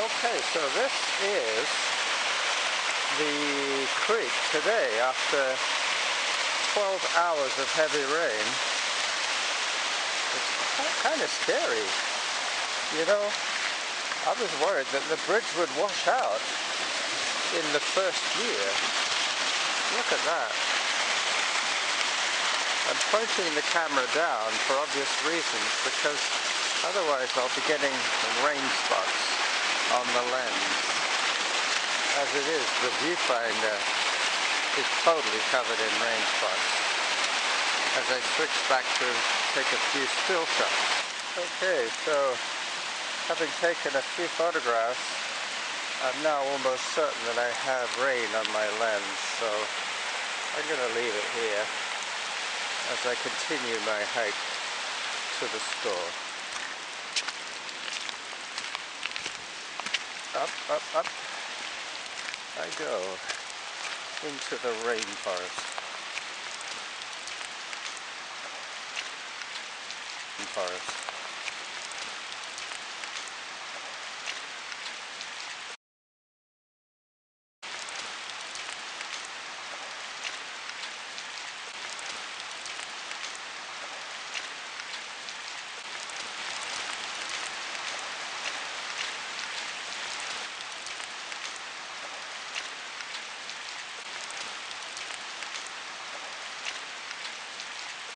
Okay, so this is the creek today after 12 hours of heavy rain. It's kind of scary. You know, I was worried that the bridge would wash out in the first year. Look at that. I'm pointing the camera down for obvious reasons because otherwise I'll be getting rain spots on the lens. As it is, the viewfinder is totally covered in rain spots. As I switch back to take a few still shots. Okay, so having taken a few photographs, I'm now almost certain that I have rain on my lens, so I'm going to leave it here as I continue my hike to the store. Up, up, up I go into the rainforest.